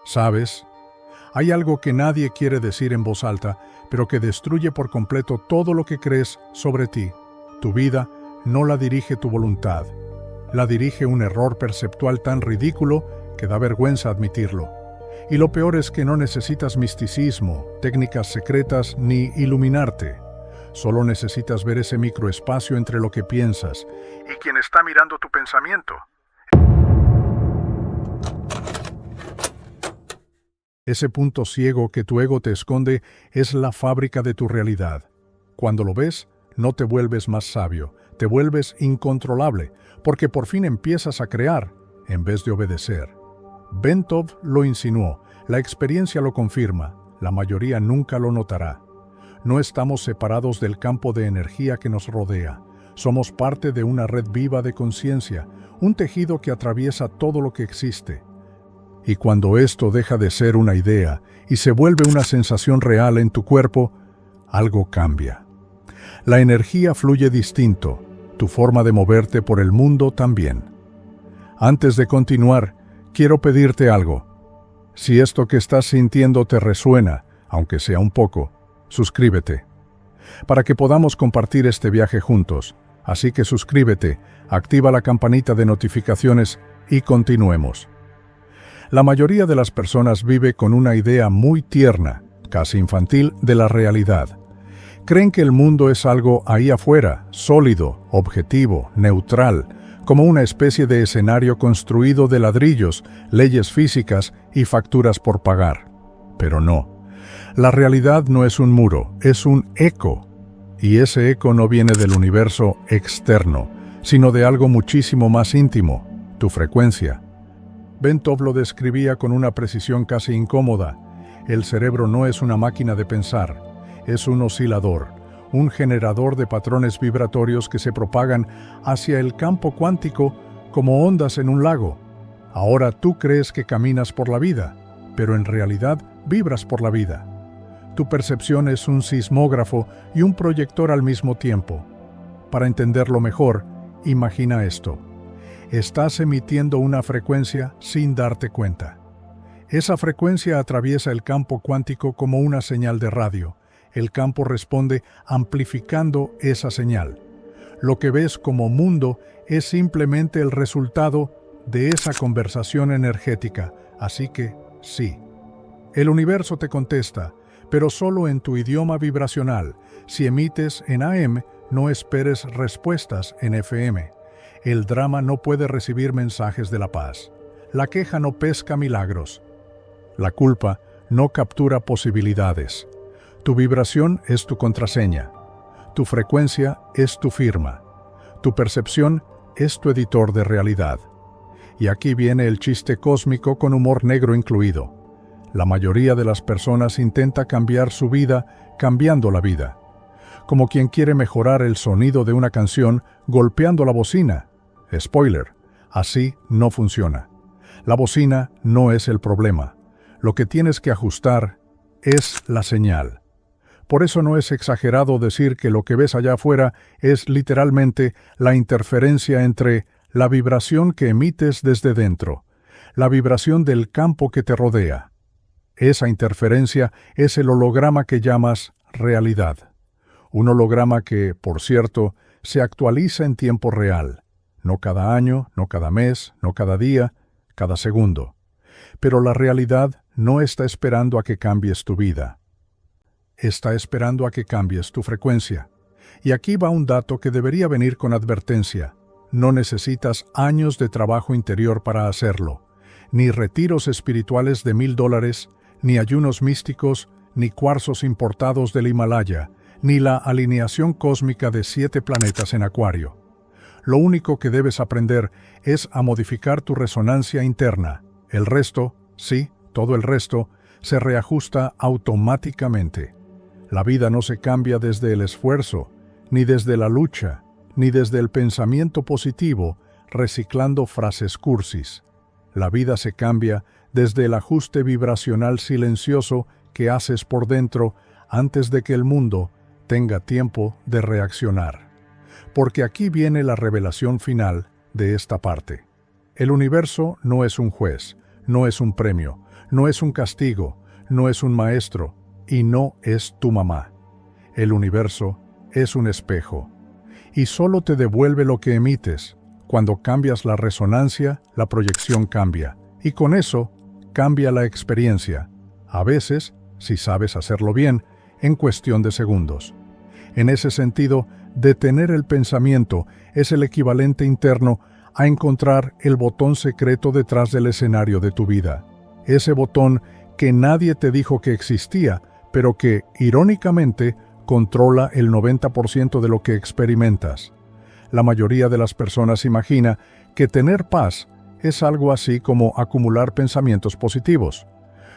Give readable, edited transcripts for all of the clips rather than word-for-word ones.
¿Sabes? Hay algo que nadie quiere decir en voz alta, pero que destruye por completo todo lo que crees sobre ti. Tu vida no la dirige tu voluntad. La dirige un error perceptual tan ridículo que da vergüenza admitirlo. Y lo peor es que no necesitas misticismo, técnicas secretas ni iluminarte. Solo necesitas ver ese microespacio entre lo que piensas y quien está mirando tu pensamiento. Ese punto ciego que tu ego te esconde es la fábrica de tu realidad. Cuando lo ves, no te vuelves más sabio, te vuelves incontrolable, porque por fin empiezas a crear en vez de obedecer. Bentov lo insinuó, la experiencia lo confirma, la mayoría nunca lo notará. No estamos separados del campo de energía que nos rodea. Somos parte de una red viva de conciencia, un tejido que atraviesa todo lo que existe. Y cuando esto deja de ser una idea y se vuelve una sensación real en tu cuerpo, algo cambia. La energía fluye distinto, tu forma de moverte por el mundo también. Antes de continuar, quiero pedirte algo. Si esto que estás sintiendo te resuena, aunque sea un poco, suscríbete, para que podamos compartir este viaje juntos. Así que suscríbete, activa la campanita de notificaciones y continuemos. La mayoría de las personas vive con una idea muy tierna, casi infantil, de la realidad. Creen que el mundo es algo ahí afuera, sólido, objetivo, neutral, como una especie de escenario construido de ladrillos, leyes físicas y facturas por pagar. Pero no. La realidad no es un muro, es un eco. Y ese eco no viene del universo externo, sino de algo muchísimo más íntimo, tu frecuencia. Bentov lo describía con una precisión casi incómoda. El cerebro no es una máquina de pensar, es un oscilador, un generador de patrones vibratorios que se propagan hacia el campo cuántico como ondas en un lago. Ahora tú crees que caminas por la vida, pero en realidad vibras por la vida. Tu percepción es un sismógrafo y un proyector al mismo tiempo. Para entenderlo mejor, imagina esto. Estás emitiendo una frecuencia sin darte cuenta. Esa frecuencia atraviesa el campo cuántico como una señal de radio. El campo responde amplificando esa señal. Lo que ves como mundo es simplemente el resultado de esa conversación energética. Así que, sí. El universo te contesta, pero solo en tu idioma vibracional. Si emites en AM, no esperes respuestas en FM. El drama no puede recibir mensajes de la paz. La queja no pesca milagros. La culpa no captura posibilidades. Tu vibración es tu contraseña. Tu frecuencia es tu firma. Tu percepción es tu editor de realidad. Y aquí viene el chiste cósmico con humor negro incluido. La mayoría de las personas intenta cambiar su vida cambiando la vida. Como quien quiere mejorar el sonido de una canción golpeando la bocina. Spoiler, así no funciona. La bocina no es el problema. Lo que tienes que ajustar es la señal. Por eso no es exagerado decir que lo que ves allá afuera es literalmente la interferencia entre la vibración que emites desde dentro, la vibración del campo que te rodea. Esa interferencia es el holograma que llamas realidad. Un holograma que, por cierto, se actualiza en tiempo real. No cada año, no cada mes, no cada día, cada segundo. Pero la realidad no está esperando a que cambies tu vida. Está esperando a que cambies tu frecuencia. Y aquí va un dato que debería venir con advertencia. No necesitas años de trabajo interior para hacerlo. Ni retiros espirituales de $1000, ni ayunos místicos, ni cuarzos importados del Himalaya, ni la alineación cósmica de 7 planetas en Acuario. Lo único que debes aprender es a modificar tu resonancia interna. El resto, sí, todo el resto, se reajusta automáticamente. La vida no se cambia desde el esfuerzo, ni desde la lucha, ni desde el pensamiento positivo, reciclando frases cursis. La vida se cambia desde el ajuste vibracional silencioso que haces por dentro antes de que el mundo tenga tiempo de reaccionar. Porque aquí viene la revelación final de esta parte. El universo no es un juez, no es un premio, no es un castigo, no es un maestro y no es tu mamá. El universo es un espejo y solo te devuelve lo que emites. Cuando cambias la resonancia, la proyección cambia y con eso cambia la experiencia. A veces, si sabes hacerlo bien, en cuestión de segundos. En ese sentido, detener el pensamiento es el equivalente interno a encontrar el botón secreto detrás del escenario de tu vida. Ese botón que nadie te dijo que existía, pero que, irónicamente, controla el 90% de lo que experimentas. La mayoría de las personas imagina que tener paz es algo así como acumular pensamientos positivos,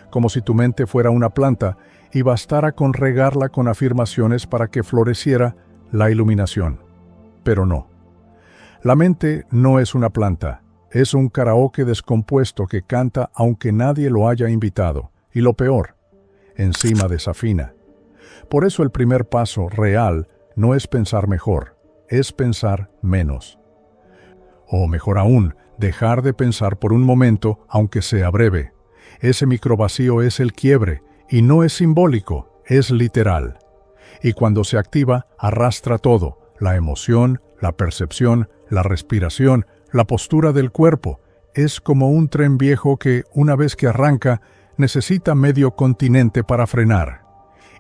como si tu mente fuera una planta y bastara con regarla con afirmaciones para que floreciera la iluminación. Pero no. La mente no es una planta, es un karaoke descompuesto que canta aunque nadie lo haya invitado. Y lo peor, encima desafina. Por eso el primer paso real no es pensar mejor, es pensar menos. O mejor aún, dejar de pensar por un momento, aunque sea breve. Ese microvacío es el quiebre, y no es simbólico, es literal. Y cuando se activa, arrastra todo, la emoción, la percepción, la respiración, la postura del cuerpo. Es como un tren viejo que, una vez que arranca, necesita medio continente para frenar.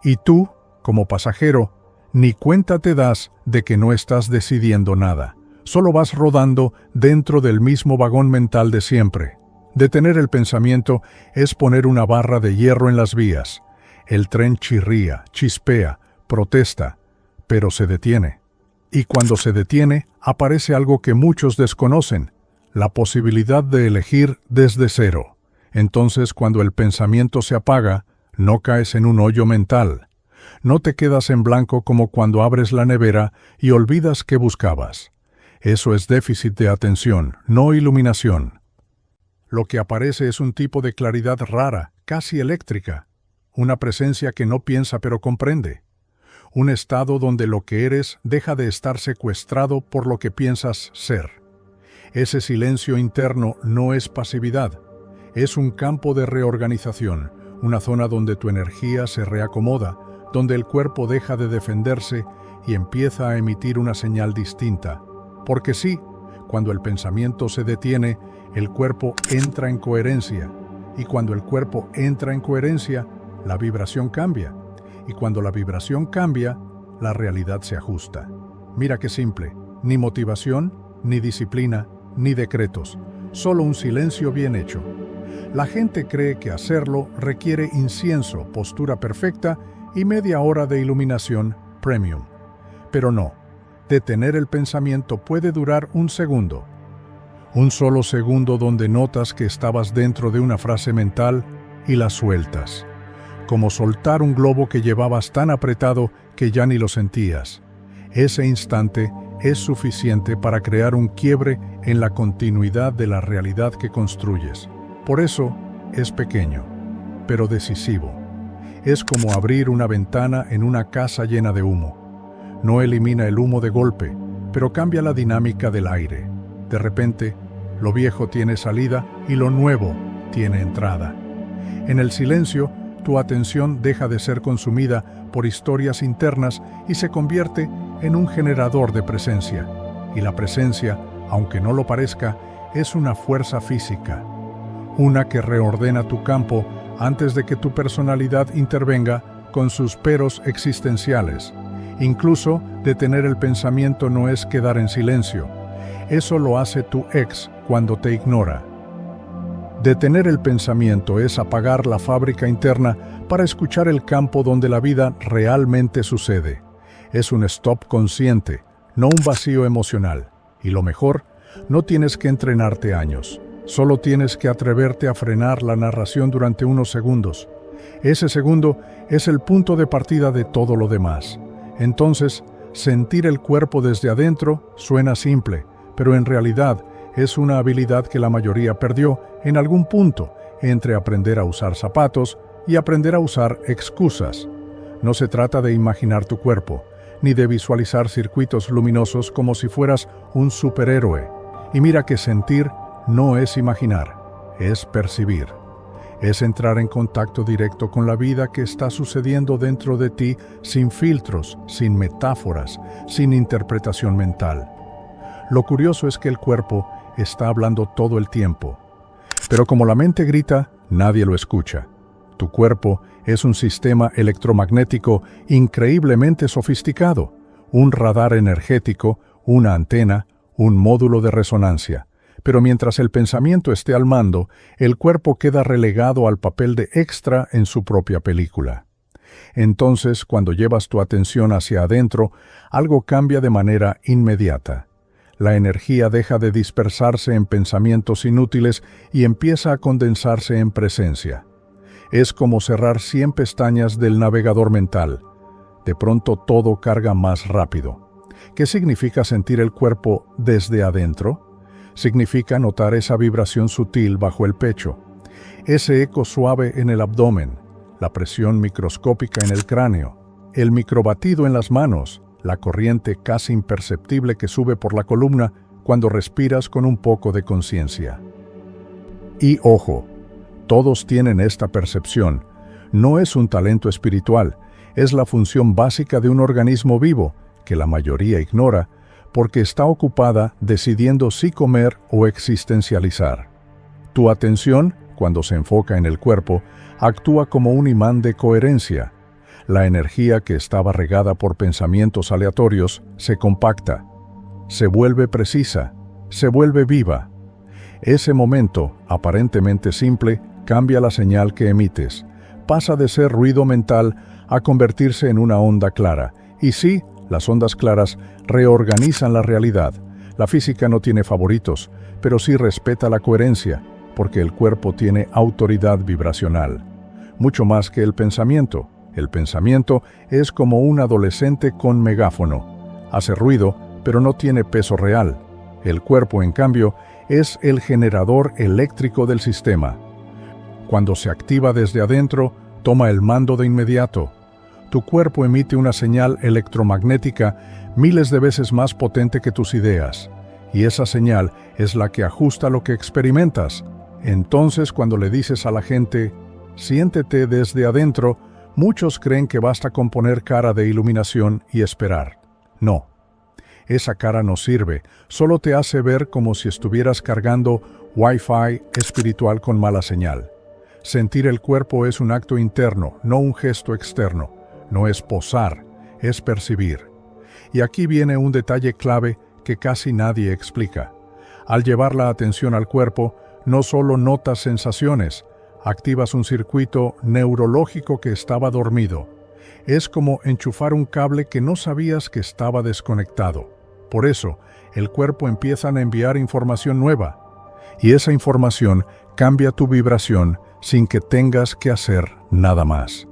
Y tú, como pasajero, ni cuenta te das de que no estás decidiendo nada. Solo vas rodando dentro del mismo vagón mental de siempre. Detener el pensamiento es poner una barra de hierro en las vías. El tren chirría, chispea, protesta, pero se detiene. Y cuando se detiene, aparece algo que muchos desconocen, la posibilidad de elegir desde cero. Entonces, cuando el pensamiento se apaga, no caes en un hoyo mental. No te quedas en blanco como cuando abres la nevera y olvidas qué buscabas. Eso es déficit de atención, no iluminación. Lo que aparece es un tipo de claridad rara, casi eléctrica. Una presencia que no piensa pero comprende. Un estado donde lo que eres deja de estar secuestrado por lo que piensas ser. Ese silencio interno no es pasividad. Es un campo de reorganización, una zona donde tu energía se reacomoda, donde el cuerpo deja de defenderse y empieza a emitir una señal distinta. Porque sí, cuando el pensamiento se detiene, el cuerpo entra en coherencia. Y cuando el cuerpo entra en coherencia, la vibración cambia. Y cuando la vibración cambia, la realidad se ajusta. Mira qué simple, ni motivación, ni disciplina, ni decretos, solo un silencio bien hecho. La gente cree que hacerlo requiere incienso, postura perfecta y media hora de iluminación premium. Pero no, detener el pensamiento puede durar un segundo. Un solo segundo donde notas que estabas dentro de una frase mental y la sueltas. Como soltar un globo que llevabas tan apretado que ya ni lo sentías. Ese instante es suficiente para crear un quiebre en la continuidad de la realidad que construyes. Por eso es pequeño, pero decisivo. Es como abrir una ventana en una casa llena de humo. No elimina el humo de golpe, pero cambia la dinámica del aire. De repente, lo viejo tiene salida y lo nuevo tiene entrada. En el silencio, tu atención deja de ser consumida por historias internas y se convierte en un generador de presencia. Y la presencia, aunque no lo parezca, es una fuerza física. Una que reordena tu campo antes de que tu personalidad intervenga con sus peros existenciales. Incluso, detener el pensamiento no es quedar en silencio. Eso lo hace tu ex cuando te ignora. Detener el pensamiento es apagar la fábrica interna para escuchar el campo donde la vida realmente sucede. Es un stop consciente, no un vacío emocional. Y lo mejor, no tienes que entrenarte años. Solo tienes que atreverte a frenar la narración durante unos segundos. Ese segundo es el punto de partida de todo lo demás. Entonces, sentir el cuerpo desde adentro suena simple, pero en realidad es una habilidad que la mayoría perdió en algún punto entre aprender a usar zapatos y aprender a usar excusas. No se trata de imaginar tu cuerpo, ni de visualizar circuitos luminosos como si fueras un superhéroe. Y mira que sentir no es imaginar, es percibir. Es entrar en contacto directo con la vida que está sucediendo dentro de ti sin filtros, sin metáforas, sin interpretación mental. Lo curioso es que el cuerpo está hablando todo el tiempo. Pero como la mente grita, nadie lo escucha. Tu cuerpo es un sistema electromagnético increíblemente sofisticado, un radar energético, una antena, un módulo de resonancia. Pero mientras el pensamiento esté al mando, el cuerpo queda relegado al papel de extra en su propia película. Entonces, cuando llevas tu atención hacia adentro, algo cambia de manera inmediata. La energía deja de dispersarse en pensamientos inútiles y empieza a condensarse en presencia. Es como cerrar 100 pestañas del navegador mental. De pronto todo carga más rápido. ¿Qué significa sentir el cuerpo desde adentro? Significa notar esa vibración sutil bajo el pecho, ese eco suave en el abdomen, la presión microscópica en el cráneo, el microbatido en las manos, la corriente casi imperceptible que sube por la columna cuando respiras con un poco de conciencia. Y ojo, todos tienen esta percepción. No es un talento espiritual, es la función básica de un organismo vivo, que la mayoría ignora, porque está ocupada decidiendo si comer o existencializar. Tu atención, cuando se enfoca en el cuerpo, actúa como un imán de coherencia. La energía que estaba regada por pensamientos aleatorios se compacta, se vuelve precisa, se vuelve viva. Ese momento, aparentemente simple, cambia la señal que emites. Pasa de ser ruido mental a convertirse en una onda clara. Y sí, las ondas claras reorganizan la realidad. La física no tiene favoritos, pero sí respeta la coherencia, porque el cuerpo tiene autoridad vibracional. Mucho más que el pensamiento. El pensamiento es como un adolescente con megáfono. Hace ruido, pero no tiene peso real. El cuerpo, en cambio, es el generador eléctrico del sistema. Cuando se activa desde adentro, toma el mando de inmediato. Tu cuerpo emite una señal electromagnética miles de veces más potente que tus ideas, y esa señal es la que ajusta lo que experimentas. Entonces, cuando le dices a la gente, siéntete desde adentro, muchos creen que basta con poner cara de iluminación y esperar. No. Esa cara no sirve, solo te hace ver como si estuvieras cargando Wi-Fi espiritual con mala señal. Sentir el cuerpo es un acto interno, no un gesto externo. No es posar, es percibir. Y aquí viene un detalle clave que casi nadie explica. Al llevar la atención al cuerpo, no solo notas sensaciones, activas un circuito neurológico que estaba dormido. Es como enchufar un cable que no sabías que estaba desconectado. Por eso, el cuerpo empieza a enviar información nueva. Y esa información cambia tu vibración sin que tengas que hacer nada más.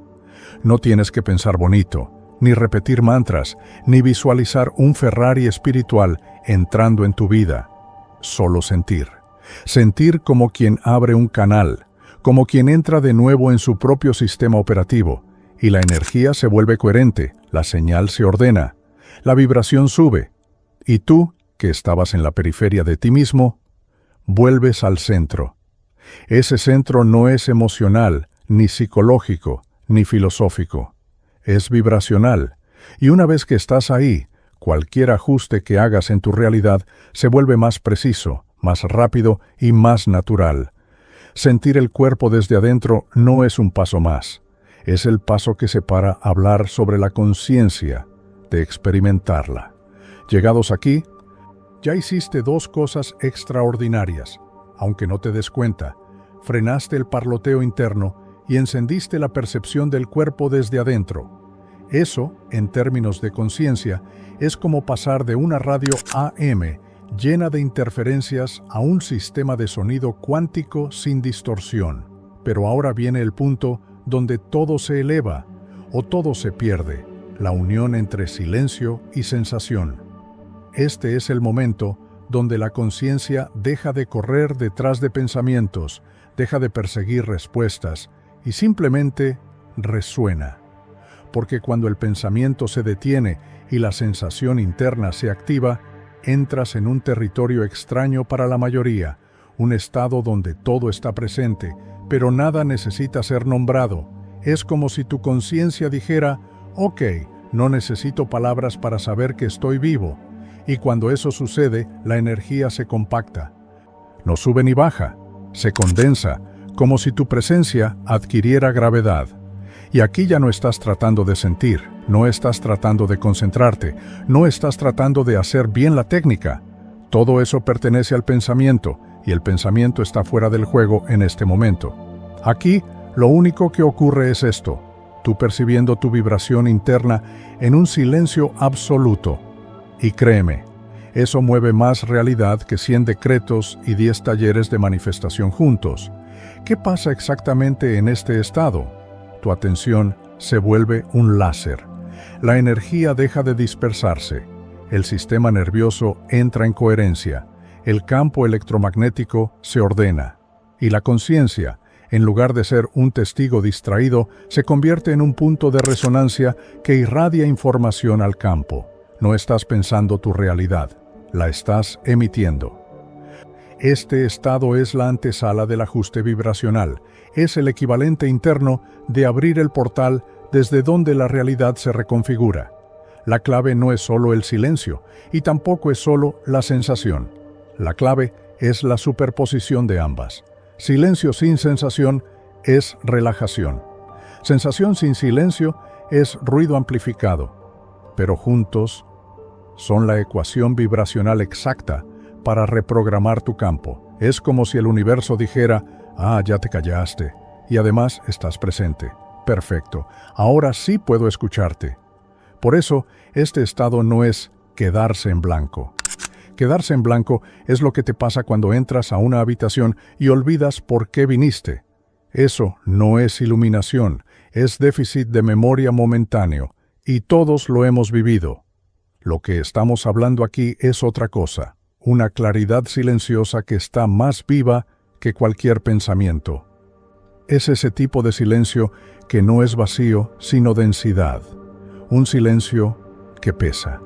No tienes que pensar bonito, ni repetir mantras, ni visualizar un Ferrari espiritual entrando en tu vida. Solo sentir. Sentir como quien abre un canal, como quien entra de nuevo en su propio sistema operativo, y la energía se vuelve coherente, la señal se ordena, la vibración sube, y tú, que estabas en la periferia de ti mismo, vuelves al centro. Ese centro no es emocional, ni psicológico, ni filosófico. Es vibracional, y una vez que estás ahí, cualquier ajuste que hagas en tu realidad se vuelve más preciso, más rápido y más natural. Sentir el cuerpo desde adentro no es un paso más, es el paso que separa hablar sobre la conciencia de experimentarla. Llegados aquí, ya hiciste dos cosas extraordinarias, aunque no te des cuenta. Frenaste el parloteo interno y encendiste la percepción del cuerpo desde adentro. Eso, en términos de conciencia, es como pasar de una radio AM llena de interferencias a un sistema de sonido cuántico sin distorsión. Pero ahora viene el punto donde todo se eleva o todo se pierde, la unión entre silencio y sensación. Este es el momento donde la conciencia deja de correr detrás de pensamientos, deja de perseguir respuestas y simplemente resuena. Porque cuando el pensamiento se detiene y la sensación interna se activa, entras en un territorio extraño para la mayoría, un estado donde todo está presente, pero nada necesita ser nombrado. Es como si tu conciencia dijera, ok, no necesito palabras para saber que estoy vivo. Y cuando eso sucede, la energía se compacta. No sube ni baja, se condensa, como si tu presencia adquiriera gravedad. Y aquí ya no estás tratando de sentir, no estás tratando de concentrarte, no estás tratando de hacer bien la técnica. Todo eso pertenece al pensamiento, y el pensamiento está fuera del juego en este momento. Aquí, lo único que ocurre es esto, tú percibiendo tu vibración interna en un silencio absoluto. Y créeme, eso mueve más realidad que 100 decretos y 10 talleres de manifestación juntos. ¿Qué pasa exactamente en este estado? Tu atención se vuelve un láser. La energía deja de dispersarse. El sistema nervioso entra en coherencia. El campo electromagnético se ordena. Y la conciencia, en lugar de ser un testigo distraído, se convierte en un punto de resonancia que irradia información al campo. No estás pensando tu realidad, la estás emitiendo. Este estado es la antesala del ajuste vibracional. Es el equivalente interno de abrir el portal desde donde la realidad se reconfigura. La clave no es solo el silencio y tampoco es solo la sensación. La clave es la superposición de ambas. Silencio sin sensación es relajación. Sensación sin silencio es ruido amplificado. Pero juntos son la ecuación vibracional exacta para reprogramar tu campo. Es como si el universo dijera, ya te callaste, y además estás presente. Perfecto, ahora sí puedo escucharte. Por eso, este estado no es quedarse en blanco. Quedarse en blanco es lo que te pasa cuando entras a una habitación y olvidas por qué viniste. Eso no es iluminación, es déficit de memoria momentáneo, y todos lo hemos vivido. Lo que estamos hablando aquí es otra cosa. Una claridad silenciosa que está más viva que cualquier pensamiento. Es ese tipo de silencio que no es vacío, sino densidad. Un silencio que pesa.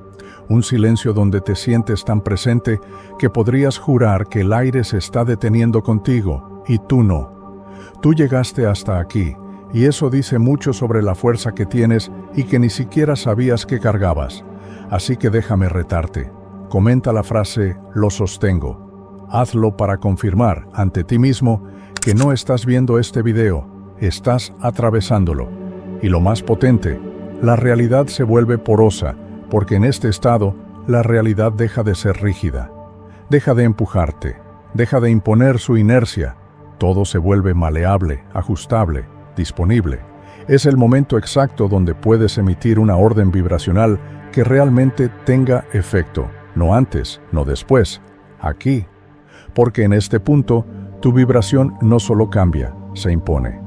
Un silencio donde te sientes tan presente que podrías jurar que el aire se está deteniendo contigo, y tú no. Tú llegaste hasta aquí, y eso dice mucho sobre la fuerza que tienes y que ni siquiera sabías que cargabas. Así que déjame retarte. Comenta la frase, lo sostengo. Hazlo para confirmar ante ti mismo que no estás viendo este video, estás atravesándolo. Y lo más potente, la realidad se vuelve porosa, porque en este estado, la realidad deja de ser rígida. Deja de empujarte, deja de imponer su inercia. Todo se vuelve maleable, ajustable, disponible. Es el momento exacto donde puedes emitir una orden vibracional que realmente tenga efecto. No antes, no después, aquí. Porque en este punto, tu vibración no solo cambia, se impone.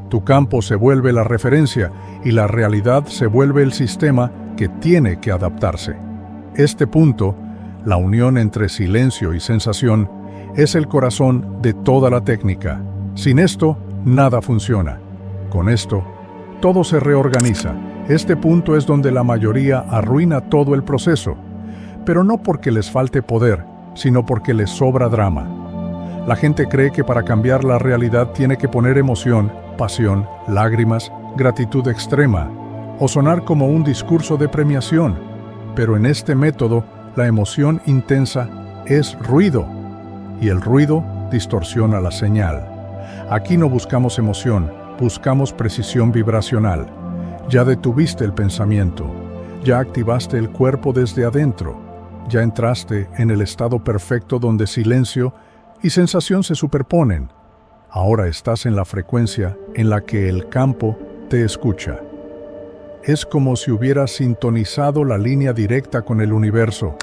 Tu campo se vuelve la referencia y la realidad se vuelve el sistema que tiene que adaptarse. Este punto, la unión entre silencio y sensación, es el corazón de toda la técnica. Sin esto, nada funciona. Con esto, todo se reorganiza. Este punto es donde la mayoría arruina todo el proceso. Pero no porque les falte poder, sino porque les sobra drama. La gente cree que para cambiar la realidad tiene que poner emoción, pasión, lágrimas, gratitud extrema, o sonar como un discurso de premiación. Pero en este método, la emoción intensa es ruido, y el ruido distorsiona la señal. Aquí no buscamos emoción, buscamos precisión vibracional. Ya detuviste el pensamiento, ya activaste el cuerpo desde adentro. Ya entraste en el estado perfecto donde silencio y sensación se superponen. Ahora estás en la frecuencia en la que el campo te escucha. Es como si hubieras sintonizado la línea directa con el universo,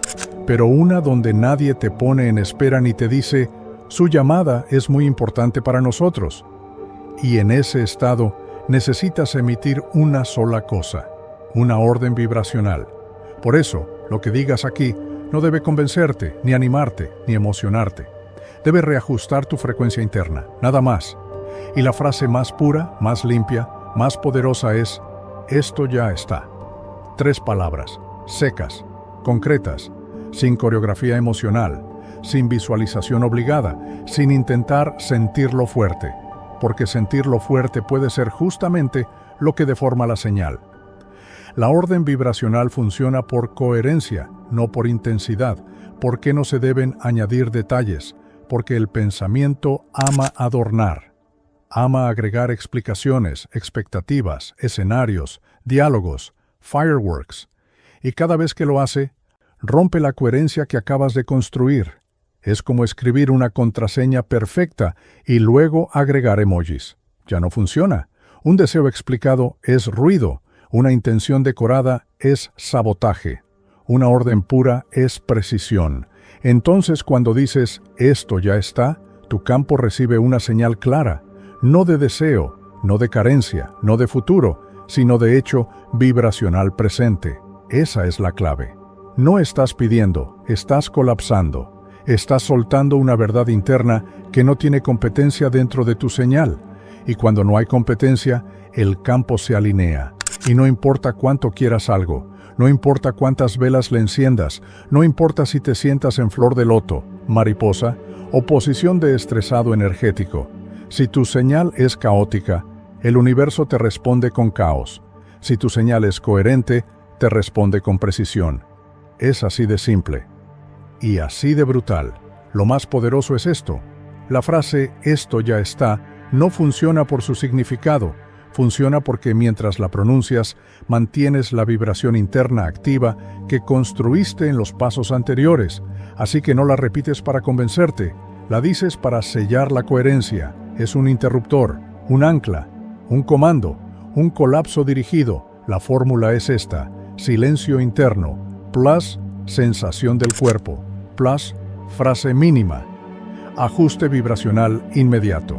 pero una donde nadie te pone en espera ni te dice, su llamada es muy importante para nosotros. Y en ese estado necesitas emitir una sola cosa, una orden vibracional. Por eso, lo que digas aquí no debe convencerte, ni animarte, ni emocionarte. Debe reajustar tu frecuencia interna, nada más. Y la frase más pura, más limpia, más poderosa es, esto ya está. 3 palabras, secas, concretas, sin coreografía emocional, sin visualización obligada, sin intentar sentirlo fuerte, porque sentirlo fuerte puede ser justamente lo que deforma la señal. La orden vibracional funciona por coherencia, no por intensidad, porque no se deben añadir detalles, porque el pensamiento ama adornar, ama agregar explicaciones, expectativas, escenarios, diálogos, fireworks, y cada vez que lo hace, rompe la coherencia que acabas de construir. Es como escribir una contraseña perfecta y luego agregar emojis. Ya no funciona. Un deseo explicado es ruido, una intención decorada es sabotaje, una orden pura es precisión. Entonces, cuando dices, esto ya está, tu campo recibe una señal clara, no de deseo, no de carencia, no de futuro, sino de hecho vibracional presente. Esa es la clave. No estás pidiendo, estás colapsando. Estás soltando una verdad interna que no tiene competencia dentro de tu señal. Y cuando no hay competencia, el campo se alinea. Y no importa cuánto quieras algo, no importa cuántas velas le enciendas, no importa si te sientas en flor de loto, mariposa o posición de estresado energético. Si tu señal es caótica, el universo te responde con caos. Si tu señal es coherente, te responde con precisión. Es así de simple. Y así de brutal. Lo más poderoso es esto. La frase «esto ya está» no funciona por su significado. Funciona porque mientras la pronuncias, mantienes la vibración interna activa que construiste en los pasos anteriores. Así que no la repites para convencerte. La dices para sellar la coherencia. Es un interruptor, un ancla, un comando, un colapso dirigido. La fórmula es esta: silencio interno, plus sensación del cuerpo, plus frase mínima. Ajuste vibracional inmediato.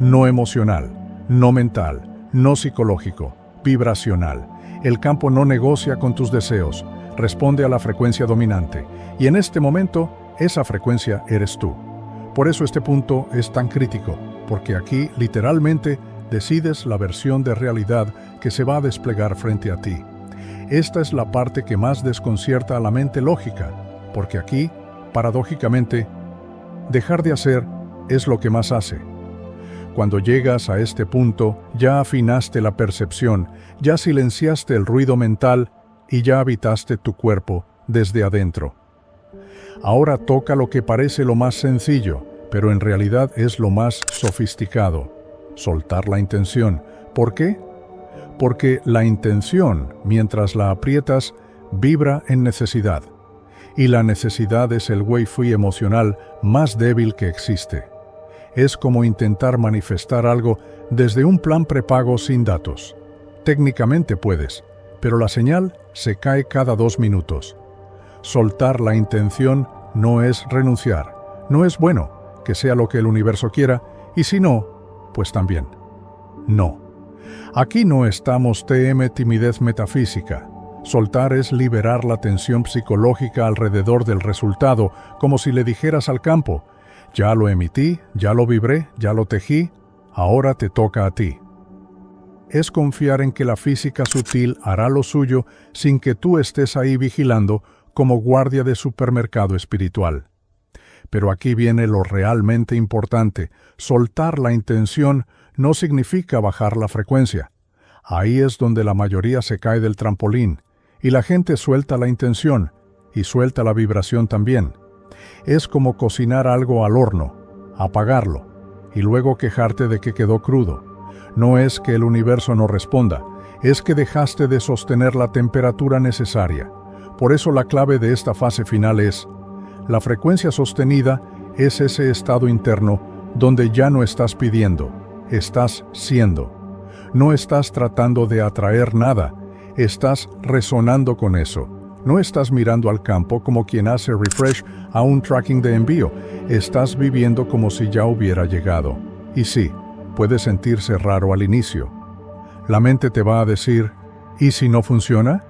No emocional, no mental, no psicológico, vibracional. El campo no negocia con tus deseos, responde a la frecuencia dominante. Y en este momento, esa frecuencia eres tú. Por eso este punto es tan crítico, porque aquí, literalmente, decides la versión de realidad que se va a desplegar frente a ti. Esta es la parte que más desconcierta a la mente lógica, porque aquí, paradójicamente, dejar de hacer es lo que más hace. Cuando llegas a este punto, ya afinaste la percepción, ya silenciaste el ruido mental y ya habitaste tu cuerpo desde adentro. Ahora toca lo que parece lo más sencillo, pero en realidad es lo más sofisticado: soltar la intención. ¿Por qué? Porque la intención, mientras la aprietas, vibra en necesidad. Y la necesidad es el wifi emocional más débil que existe. Es como intentar manifestar algo desde un plan prepago sin datos. Técnicamente puedes, pero la señal se cae cada 2 minutos. Soltar la intención no es renunciar. No es bueno que sea lo que el universo quiera, y si no, pues también. No. Aquí no estamos timidez metafísica. Soltar es liberar la tensión psicológica alrededor del resultado, como si le dijeras al campo: ya lo emití, ya lo vibré, ya lo tejí, ahora te toca a ti. Es confiar en que la física sutil hará lo suyo sin que tú estés ahí vigilando como guardia de supermercado espiritual. Pero aquí viene lo realmente importante: soltar la intención no significa bajar la frecuencia. Ahí es donde la mayoría se cae del trampolín, y la gente suelta la intención, y suelta la vibración también. Es como cocinar algo al horno, apagarlo, y luego quejarte de que quedó crudo. No es que el universo no responda, es que dejaste de sostener la temperatura necesaria. Por eso la clave de esta fase final es: la frecuencia sostenida es ese estado interno donde ya no estás pidiendo, estás siendo. No estás tratando de atraer nada, estás resonando con eso. No estás mirando al campo como quien hace refresh a un tracking de envío, estás viviendo como si ya hubiera llegado. Y sí, puede sentirse raro al inicio. La mente te va a decir: ¿y si no funciona?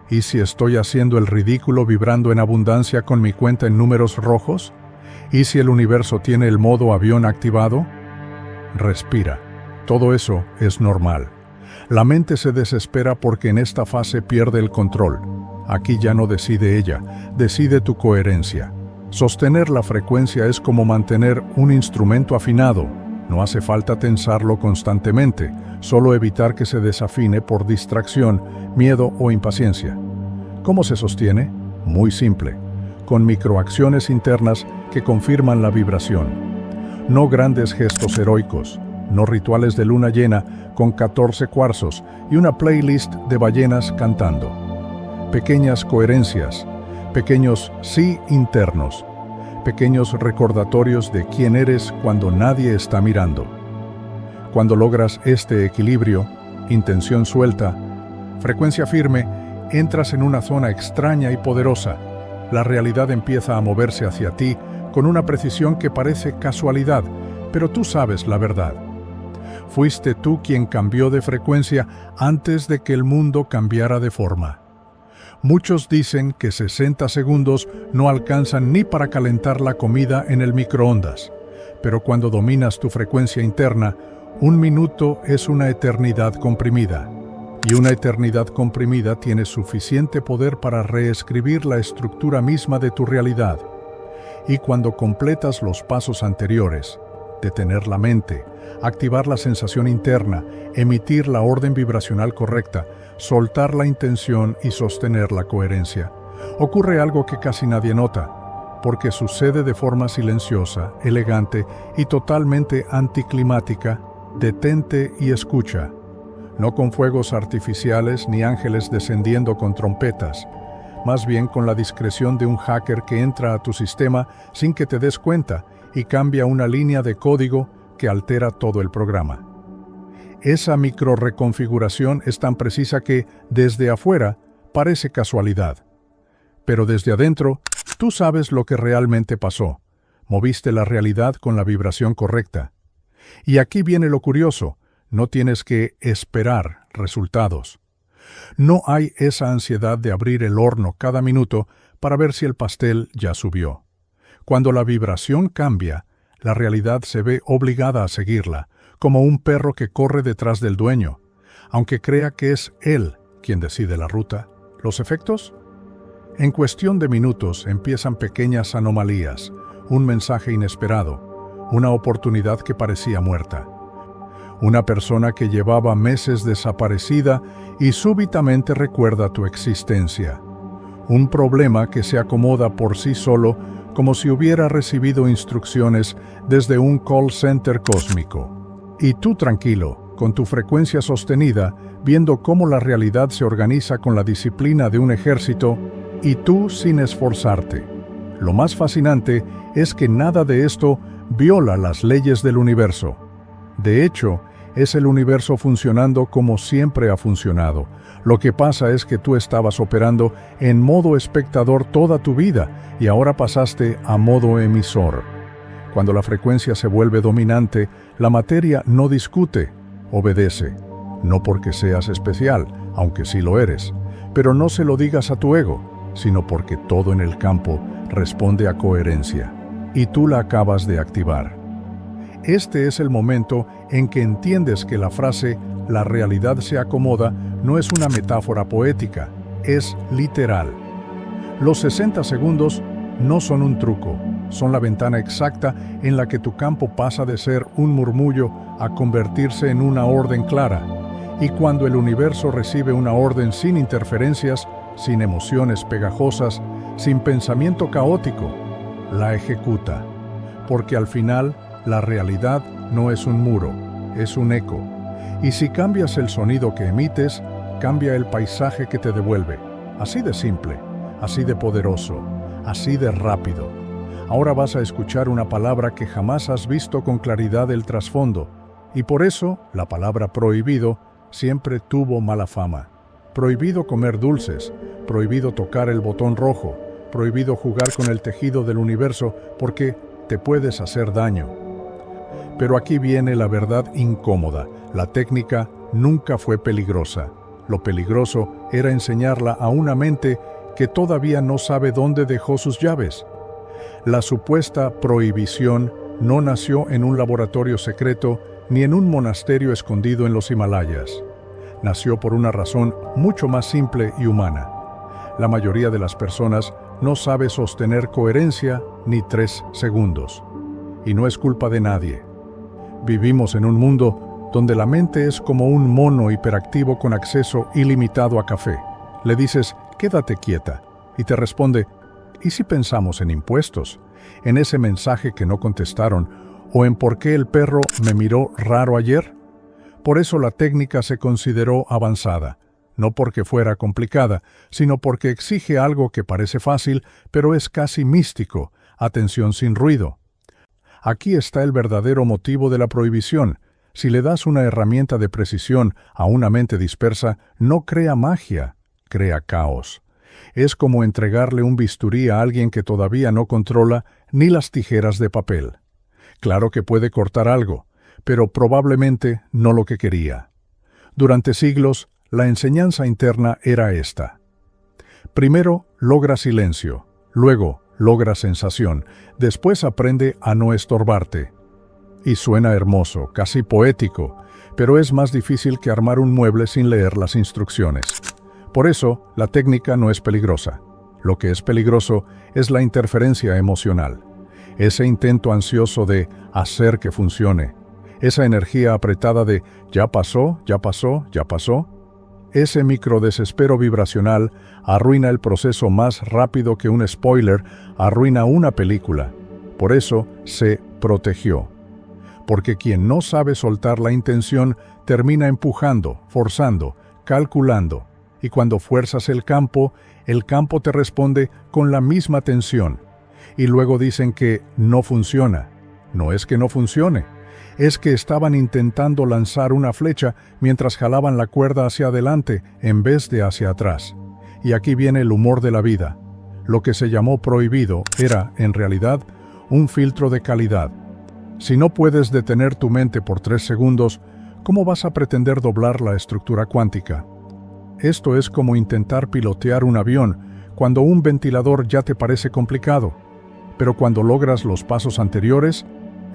¿Y si estoy haciendo el ridículo vibrando en abundancia con mi cuenta en números rojos? ¿Y si el universo tiene el modo avión activado? Respira. Todo eso es normal. La mente se desespera porque en esta fase pierde el control. Aquí ya no decide ella, decide tu coherencia. Sostener la frecuencia es como mantener un instrumento afinado. No hace falta tensarlo constantemente, solo evitar que se desafine por distracción, miedo o impaciencia. ¿Cómo se sostiene? Muy simple, con microacciones internas que confirman la vibración. No grandes gestos heroicos, no rituales de luna llena con 14 cuarzos y una playlist de ballenas cantando. Pequeñas coherencias, pequeños sí internos, pequeños recordatorios de quién eres cuando nadie está mirando. Cuando logras este equilibrio, intención suelta, frecuencia firme, entras en una zona extraña y poderosa. La realidad empieza a moverse hacia ti con una precisión que parece casualidad, pero tú sabes la verdad. Fuiste tú quien cambió de frecuencia antes de que el mundo cambiara de forma. Muchos dicen que 60 segundos no alcanzan ni para calentar la comida en el microondas, pero cuando dominas tu frecuencia interna, un minuto es una eternidad comprimida. Y una eternidad comprimida tiene suficiente poder para reescribir la estructura misma de tu realidad. Y cuando completas los pasos anteriores, detener la mente, activar la sensación interna, emitir la orden vibracional correcta, soltar la intención y sostener la coherencia, ocurre algo que casi nadie nota, porque sucede de forma silenciosa, elegante y totalmente anticlimática. Detente y escucha. No con fuegos artificiales ni ángeles descendiendo con trompetas, más bien con la discreción de un hacker que entra a tu sistema sin que te des cuenta y cambia una línea de código que altera todo el programa. Esa microreconfiguración es tan precisa que, desde afuera, parece casualidad. Pero desde adentro, tú sabes lo que realmente pasó. Moviste la realidad con la vibración correcta. Y aquí viene lo curioso. No tienes que esperar resultados. No hay esa ansiedad de abrir el horno cada minuto para ver si el pastel ya subió. Cuando la vibración cambia, la realidad se ve obligada a seguirla, como un perro que corre detrás del dueño, aunque crea que es él quien decide la ruta. ¿Los efectos? En cuestión de minutos empiezan pequeñas anomalías, un mensaje inesperado, una oportunidad que parecía muerta. Una persona que llevaba meses desaparecida y súbitamente recuerda tu existencia. Un problema que se acomoda por sí solo como si hubiera recibido instrucciones desde un call center cósmico. Y tú tranquilo, con tu frecuencia sostenida, viendo cómo la realidad se organiza con la disciplina de un ejército, y tú sin esforzarte. Lo más fascinante es que nada de esto viola las leyes del universo. De hecho, es el universo funcionando como siempre ha funcionado. Lo que pasa es que tú estabas operando en modo espectador toda tu vida y ahora pasaste a modo emisor. Cuando la frecuencia se vuelve dominante, la materia no discute, obedece. No porque seas especial, aunque sí lo eres, pero no se lo digas a tu ego, sino porque todo en el campo responde a coherencia, y tú la acabas de activar. Este es el momento en que entiendes que la frase «la realidad se acomoda» no es una metáfora poética, es literal. Los 60 segundos no son un truco, son la ventana exacta en la que tu campo pasa de ser un murmullo a convertirse en una orden clara. Y cuando el universo recibe una orden sin interferencias, sin emociones pegajosas, sin pensamiento caótico, la ejecuta. Porque al final, la realidad no es un muro, es un eco. Y si cambias el sonido que emites, cambia el paisaje que te devuelve. Así de simple, así de poderoso, así de rápido. Ahora vas a escuchar una palabra que jamás has visto con claridad el trasfondo. Y por eso, la palabra prohibido siempre tuvo mala fama. Prohibido comer dulces, prohibido tocar el botón rojo, prohibido jugar con el tejido del universo porque te puedes hacer daño. Pero aquí viene la verdad incómoda. La técnica nunca fue peligrosa. Lo peligroso era enseñarla a una mente que todavía no sabe dónde dejó sus llaves. La supuesta prohibición no nació en un laboratorio secreto ni en un monasterio escondido en los Himalayas. Nació por una razón mucho más simple y humana. La mayoría de las personas no sabe sostener coherencia ni 3 segundos. Y no es culpa de nadie. Vivimos en un mundo donde la mente es como un mono hiperactivo con acceso ilimitado a café. Le dices, quédate quieta, y te responde, ¿y si pensamos en impuestos? En ese mensaje que no contestaron, o en por qué el perro me miró raro ayer. Por eso la técnica se consideró avanzada, no porque fuera complicada, sino porque exige algo que parece fácil, pero es casi místico, atención sin ruido. Aquí está el verdadero motivo de la prohibición. Si le das una herramienta de precisión a una mente dispersa, no crea magia, crea caos. Es como entregarle un bisturí a alguien que todavía no controla ni las tijeras de papel. Claro que puede cortar algo, pero probablemente no lo que quería. Durante siglos, la enseñanza interna era esta. Primero, logra silencio, luego, logra sensación, después aprende a no estorbarte. Y suena hermoso, casi poético, pero es más difícil que armar un mueble sin leer las instrucciones. Por eso, la técnica no es peligrosa. Lo que es peligroso es la interferencia emocional. Ese intento ansioso de hacer que funcione. Esa energía apretada de ya pasó, ya pasó, ya pasó. Ese microdesespero vibracional arruina el proceso más rápido que un spoiler arruina una película. Por eso se protegió. Porque quien no sabe soltar la intención termina empujando, forzando, calculando. Y cuando fuerzas el campo te responde con la misma tensión. Y luego dicen que no funciona. No es que no funcione. Es que estaban intentando lanzar una flecha mientras jalaban la cuerda hacia adelante en vez de hacia atrás. Y aquí viene el humor de la vida. Lo que se llamó prohibido era, en realidad, un filtro de calidad. Si no puedes detener tu mente por 3 segundos, ¿cómo vas a pretender doblar la estructura cuántica? Esto es como intentar pilotear un avión cuando un ventilador ya te parece complicado. Pero cuando logras los pasos anteriores,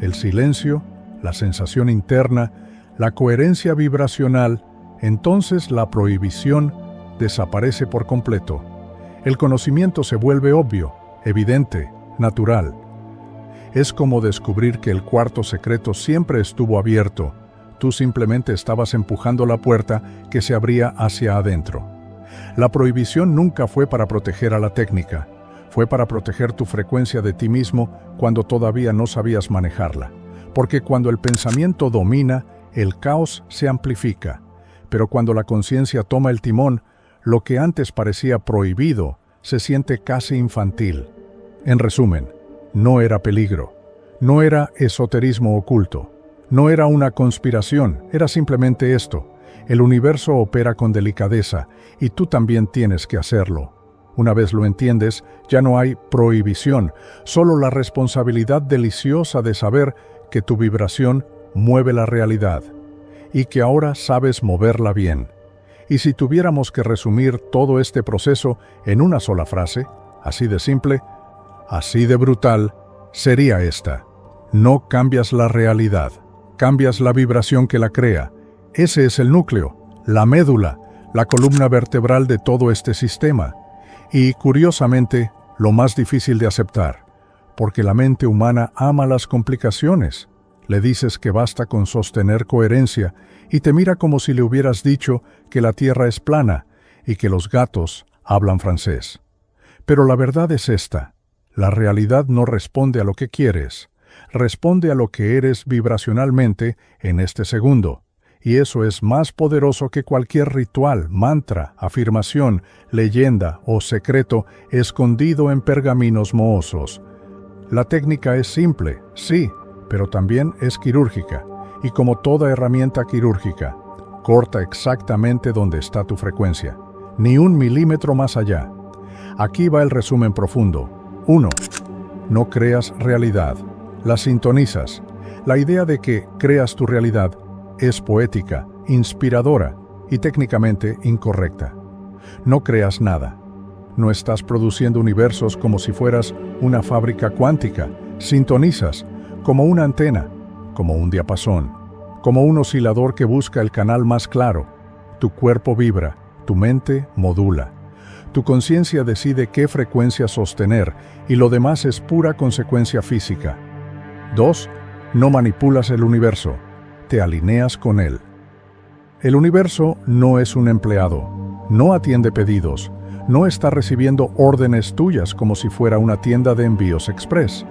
el silencio, la sensación interna, la coherencia vibracional, entonces la prohibición desaparece por completo. El conocimiento se vuelve obvio, evidente, natural. Es como descubrir que el cuarto secreto siempre estuvo abierto. Tú simplemente estabas empujando la puerta que se abría hacia adentro. La prohibición nunca fue para proteger a la técnica. Fue para proteger tu frecuencia de ti mismo cuando todavía no sabías manejarla. Porque cuando el pensamiento domina, el caos se amplifica. Pero cuando la conciencia toma el timón, lo que antes parecía prohibido se siente casi infantil. En resumen, no era peligro, no era esoterismo oculto, no era una conspiración, era simplemente esto. El universo opera con delicadeza y tú también tienes que hacerlo. Una vez lo entiendes, ya no hay prohibición, solo la responsabilidad deliciosa de saber que tu vibración mueve la realidad y que ahora sabes moverla bien. Y si tuviéramos que resumir todo este proceso en una sola frase, así de simple, así de brutal, sería esta: no cambias la realidad, cambias la vibración que la crea. Ese es el núcleo, la médula, la columna vertebral de todo este sistema. Y, curiosamente, lo más difícil de aceptar, porque la mente humana ama las complicaciones. Le dices que basta con sostener coherencia y te mira como si le hubieras dicho que la tierra es plana y que los gatos hablan francés. Pero la verdad es esta: la realidad no responde a lo que quieres, responde a lo que eres vibracionalmente en este segundo. Y eso es más poderoso que cualquier ritual, mantra, afirmación, leyenda o secreto escondido en pergaminos mohosos. La técnica es simple, sí, pero también es quirúrgica. Y como toda herramienta quirúrgica, corta exactamente donde está tu frecuencia, ni 1 milímetro más allá. Aquí va el resumen profundo. 1. No creas realidad, la sintonizas. La idea de que creas tu realidad es poética, inspiradora y técnicamente incorrecta. No creas nada. No estás produciendo universos como si fueras una fábrica cuántica. Sintonizas como una antena, como un diapasón, como un oscilador que busca el canal más claro. Tu cuerpo vibra, tu mente modula. Tu conciencia decide qué frecuencia sostener y lo demás es pura consecuencia física. 2. No manipulas el universo, te alineas con él. El universo no es un empleado, no atiende pedidos, no está recibiendo órdenes tuyas como si fuera una tienda de envíos express.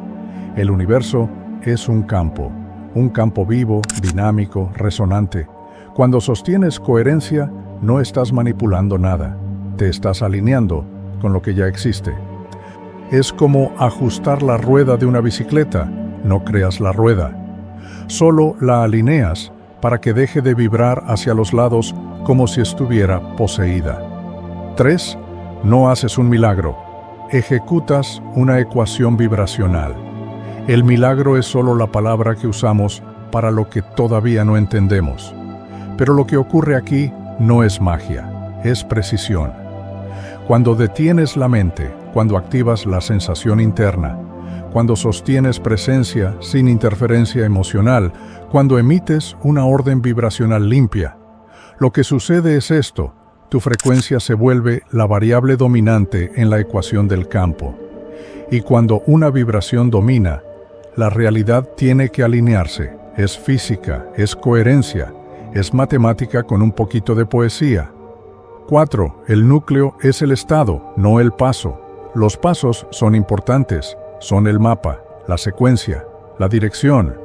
El universo es un campo vivo, dinámico, resonante. Cuando sostienes coherencia, no estás manipulando nada, te estás alineando con lo que ya existe. Es como ajustar la rueda de una bicicleta, no creas la rueda. Solo la alineas para que deje de vibrar hacia los lados como si estuviera poseída. 3. No haces un milagro, ejecutas una ecuación vibracional. El milagro es solo la palabra que usamos para lo que todavía no entendemos. Pero lo que ocurre aquí no es magia, es precisión. Cuando detienes la mente, cuando activas la sensación interna, cuando sostienes presencia sin interferencia emocional, cuando emites una orden vibracional limpia, lo que sucede es esto: tu frecuencia se vuelve la variable dominante en la ecuación del campo. Y cuando una vibración domina, la realidad tiene que alinearse. Es física, es coherencia, es matemática con un poquito de poesía. 4. El núcleo es el estado, no el paso. Los pasos son importantes, son el mapa, la secuencia, la dirección.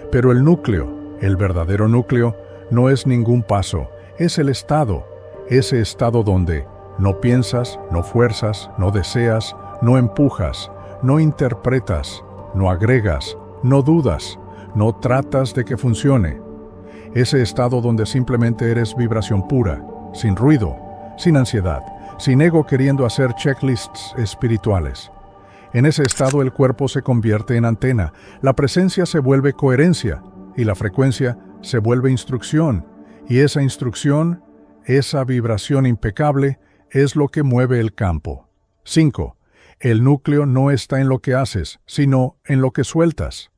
Pero el núcleo, el verdadero núcleo, no es ningún paso, es el estado. Ese estado donde no piensas, no fuerzas, no deseas, no empujas, no interpretas, no agregas, no dudas, no tratas de que funcione. Ese estado donde simplemente eres vibración pura, sin ruido, sin ansiedad, sin ego queriendo hacer checklists espirituales. En ese estado el cuerpo se convierte en antena, la presencia se vuelve coherencia y la frecuencia se vuelve instrucción. Y esa instrucción, esa vibración impecable, es lo que mueve el campo. 5. El núcleo no está en lo que haces, sino en lo que sueltas.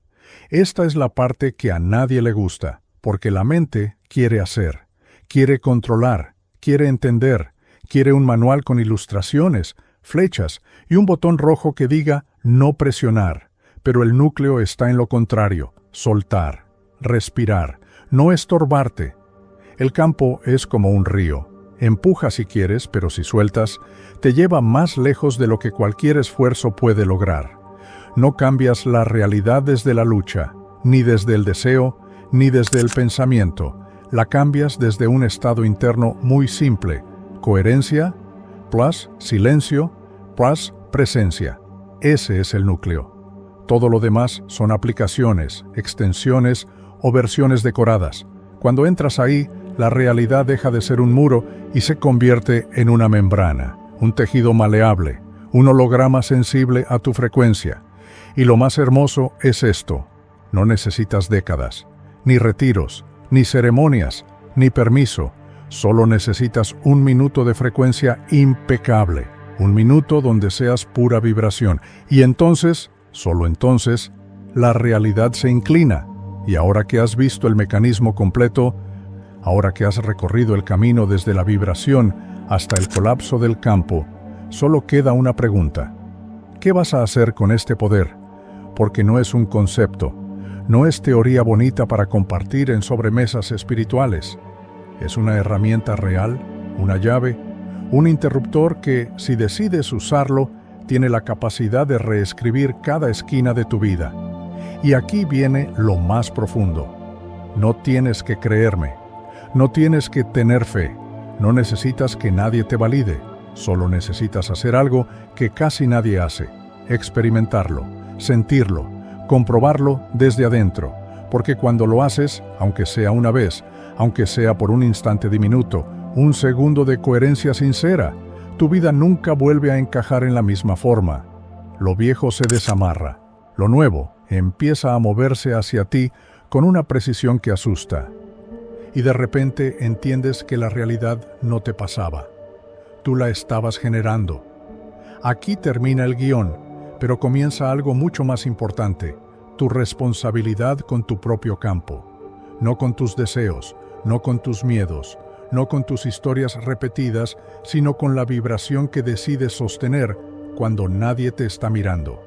Esta es la parte que a nadie le gusta, porque la mente quiere hacer, quiere controlar, quiere entender, quiere un manual con ilustraciones, flechas y un botón rojo que diga no presionar. Pero el núcleo está en lo contrario: soltar, respirar, no estorbarte. El campo es como un río. Empuja si quieres, pero si sueltas, te lleva más lejos de lo que cualquier esfuerzo puede lograr. No cambias la realidad desde la lucha, ni desde el deseo, ni desde el pensamiento. La cambias desde un estado interno muy simple: coherencia, plus silencio, plus presencia. Ese es el núcleo. Todo lo demás son aplicaciones, extensiones o versiones decoradas. Cuando entras ahí, la realidad deja de ser un muro y se convierte en una membrana, un tejido maleable, un holograma sensible a tu frecuencia. Y lo más hermoso es esto: no necesitas décadas, ni retiros, ni ceremonias, ni permiso. Solo necesitas un minuto de frecuencia impecable, un minuto donde seas pura vibración. Y entonces, solo entonces, la realidad se inclina. Y ahora que has visto el mecanismo completo, ahora que has recorrido el camino desde la vibración hasta el colapso del campo, solo queda una pregunta: ¿qué vas a hacer con este poder? Porque no es un concepto, no es teoría bonita para compartir en sobremesas espirituales. Es una herramienta real, una llave, un interruptor que, si decides usarlo, tiene la capacidad de reescribir cada esquina de tu vida. Y aquí viene lo más profundo: no tienes que creerme. No tienes que tener fe, no necesitas que nadie te valide, solo necesitas hacer algo que casi nadie hace: experimentarlo, sentirlo, comprobarlo desde adentro, porque cuando lo haces, aunque sea una vez, aunque sea por un instante diminuto, un segundo de coherencia sincera, tu vida nunca vuelve a encajar en la misma forma. Lo viejo se desamarra, lo nuevo empieza a moverse hacia ti con una precisión que asusta. Y de repente entiendes que la realidad no te pasaba. Tú la estabas generando. Aquí termina el guión, pero comienza algo mucho más importante: tu responsabilidad con tu propio campo. No con tus deseos, no con tus miedos, no con tus historias repetidas, sino con la vibración que decides sostener cuando nadie te está mirando.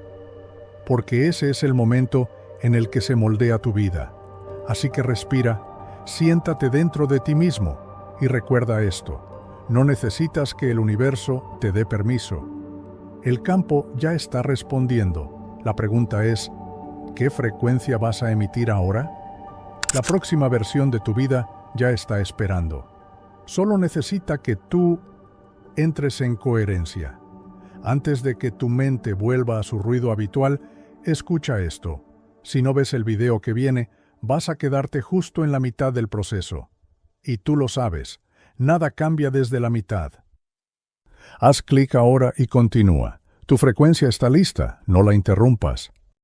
Porque ese es el momento en el que se moldea tu vida. Así que respira, siéntate dentro de ti mismo y recuerda esto: no necesitas que el universo te dé permiso. El campo ya está respondiendo. La pregunta es, ¿qué frecuencia vas a emitir ahora? La próxima versión de tu vida ya está esperando. Solo necesita que tú entres en coherencia. Antes de que tu mente vuelva a su ruido habitual, escucha esto. Si no ves el video que viene, vas a quedarte justo en la mitad del proceso. Y tú lo sabes, nada cambia desde la mitad. Haz clic ahora y continúa. Tu frecuencia está lista, no la interrumpas.